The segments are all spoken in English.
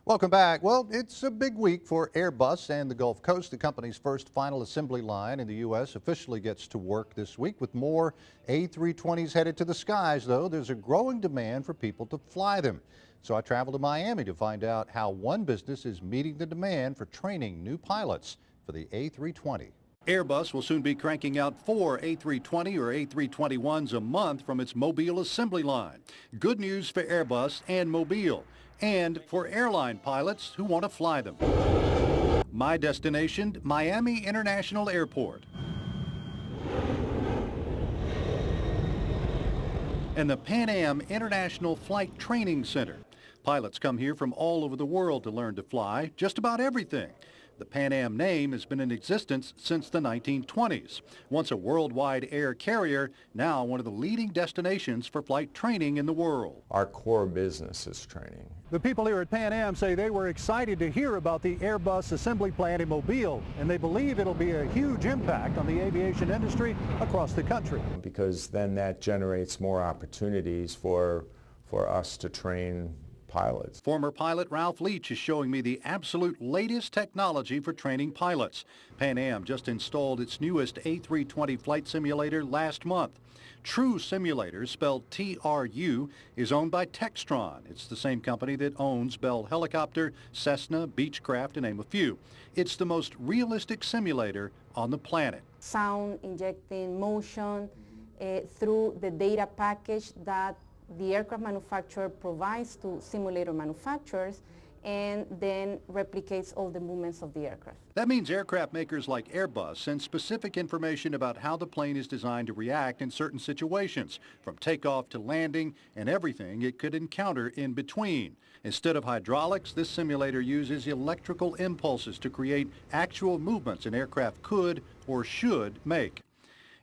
Welcome back. Well, it's a big week for Airbus and the Gulf Coast. The company's first final assembly line in the U.S. officially gets to work this week with more A320s headed to the skies, though. There's a growing demand for people to fly them. So I traveled to Miami to find out how one business is meeting the demand for training new pilots for the A320. Airbus will soon be cranking out 4 A320 or A321s a month from its Mobile assembly line. Good news for Airbus and Mobile, and for airline pilots who want to fly them. My destination, Miami International Airport. And the Pan Am International Flight Training Center. Pilots come here from all over the world to learn to fly just about everything. The Pan Am name has been in existence since the 1920s. Once a worldwide air carrier, now one of the leading destinations for flight training in the world. Our core business is training. The people here at Pan Am say they were excited to hear about the Airbus assembly plant in Mobile, and they believe it'll be a huge impact on the aviation industry across the country. Because then that generates more opportunities for us to train pilots. Former pilot Ralph Leach is showing me the absolute latest technology for training pilots. Pan Am just installed its newest A320 flight simulator last month. True Simulators, spelled TRU, is owned by Textron. It's the same company that owns Bell Helicopter, Cessna, Beechcraft, to name a few. It's the most realistic simulator on the planet. Sound injecting motion through the data package that the aircraft manufacturer provides to simulator manufacturers, and then replicates all the movements of the aircraft. That means aircraft makers like Airbus send specific information about how the plane is designed to react in certain situations, from takeoff to landing and everything it could encounter in between. Instead of hydraulics, this simulator uses electrical impulses to create actual movements an aircraft could or should make.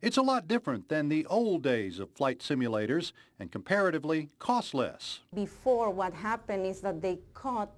It's a lot different than the old days of flight simulators and comparatively cost less. Before, what happened is that they cut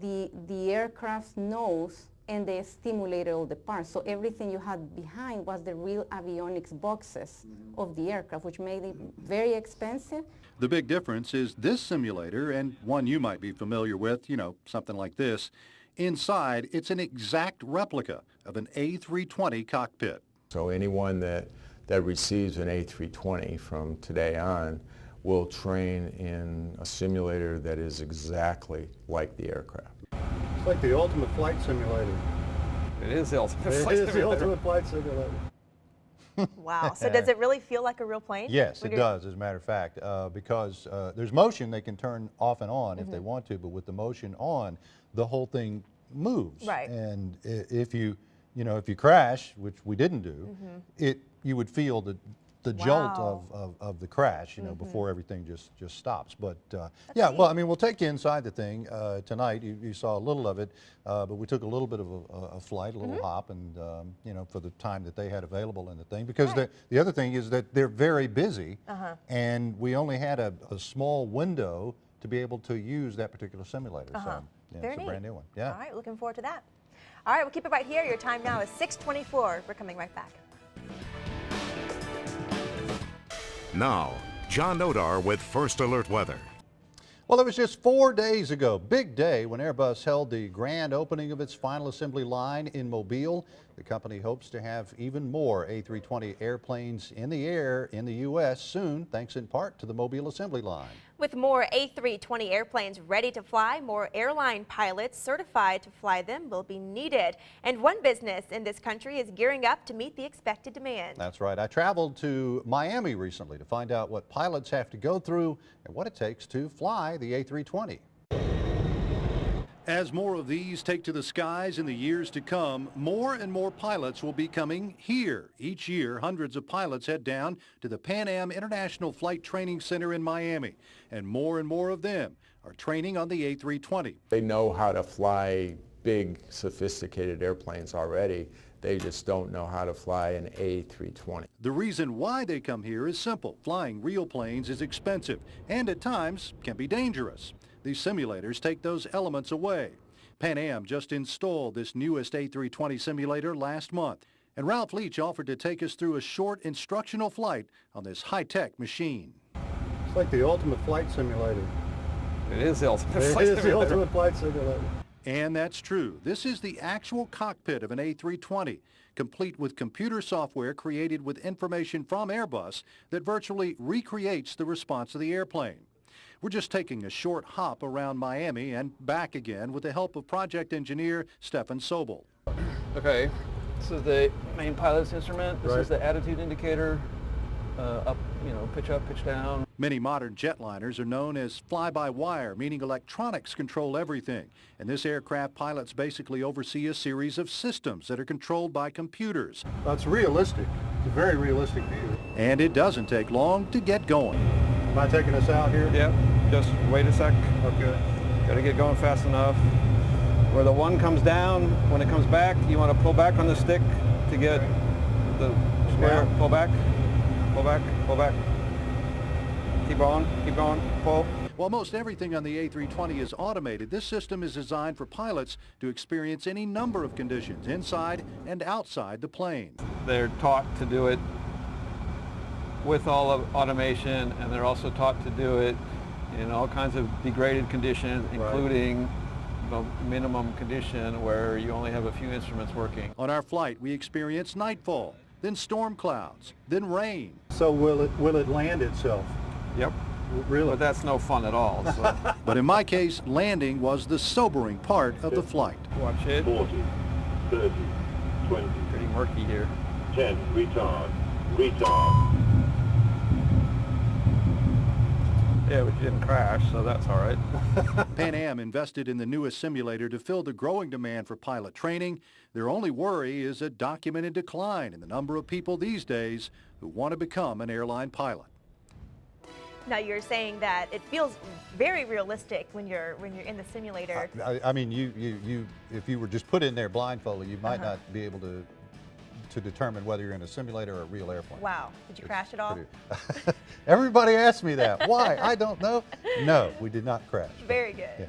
the aircraft's nose and they stimulated all the parts. So everything you had behind was the real avionics boxes of the aircraft, which made it very expensive. The big difference is this simulator, and one you might be familiar with, something like this. Inside, it's an exact replica of an A320 cockpit. So anyone that receives an A320 from today on will train in a simulator that is exactly like the aircraft. It's like the ultimate flight simulator. It is the ultimate flight simulator. It is the ultimate flight simulator. Wow. So does it really feel like a real plane? Yes, it does, as a matter of fact, because there's motion they can turn off and on if they want to, but with the motion on, the whole thing moves. Right. And if you crash, which we didn't do, you would feel the jolt of the crash, before everything just stops. But yeah, well, I mean, we'll take you inside the thing tonight. You saw a little of it, but we took a little bit of a flight, a little hop, and for the time that they had available in the thing. Because the other thing is that they're very busy, and we only had a small window to be able to use that particular simulator. So Very it's a neat. brand new one. Yeah. All right, looking forward to that. All right, we'll keep it right here. Your time now is 6:24. We're coming right back. Now, John Nodar with First Alert Weather. Well, it was just 4 days ago, big day, when Airbus held the grand opening of its final assembly line in Mobile. The company hopes to have even more A320 airplanes in the air in the U.S. soon, thanks in part to the Mobile assembly line. With more A320 airplanes ready to fly, more airline pilots certified to fly them will be needed. And one business in this country is gearing up to meet the expected demand. That's right. I traveled to Miami recently to find out what pilots have to go through and what it takes to fly the A320. As more of these take to the skies in the years to come, more and more pilots will be coming here. Each year, hundreds of pilots head down to the Pan Am International Flight Training Center in Miami, and more of them are training on the A320. They know how to fly big, sophisticated airplanes already. They just don't know how to fly an A320. The reason why they come here is simple. Flying real planes is expensive and at times can be dangerous. These simulators take those elements away. Pan Am just installed this newest A320 simulator last month, and Ralph Leach offered to take us through a short instructional flight on this high-tech machine. It's like the ultimate flight simulator. It is the ultimate It flight is the simulator. ultimate flight simulator. And that's true. This is the actual cockpit of an A320, complete with computer software created with information from Airbus that virtually recreates the response of the airplane. We're just taking a short hop around Miami and back again with the help of project engineer Stefan Sobel. Okay, this is the main pilot's instrument. This Right. is the attitude indicator. Up, pitch up, pitch down. Many modern jetliners are known as fly-by-wire, meaning electronics control everything. And this aircraft pilots basically oversee a series of systems that are controlled by computers. That's realistic. It's a very realistic view. And it doesn't take long to get going. Am I taking us out here? Yep, just wait a sec. Okay. Got to get going fast enough. Where the one comes down, when it comes back, you want to pull back on the stick to get the square. Down. Pull back, pull back, pull back. Keep going, pull. While most everything on the A320 is automated, this system is designed for pilots to experience any number of conditions inside and outside the plane. They're taught to do it with all of automation, and they're also taught to do it in all kinds of degraded conditions, including the minimum condition where you only have a few instruments working. On our flight, we experience nightfall, then storm clouds, then rain. So will it land itself? Yep. Really? But that's no fun at all. So. But in my case, landing was the sobering part of the flight. Watch it. 40, 30, 20, Pretty murky here. 10, retard, retard. Yeah, but you didn't crash, so that's all right. Pan Am invested in the newest simulator to fill the growing demand for pilot training. Their only worry is a documented decline in the number of people these days who want to become an airline pilot. Now you're saying that it feels very realistic when you're in the simulator. I mean, if you were just put in there blindfolded, you might not be able to determine whether you're in a simulator or a real airplane. Wow, did you crash at all? Everybody asks me that. Why? I don't know. No, we did not crash. Very good. Yeah.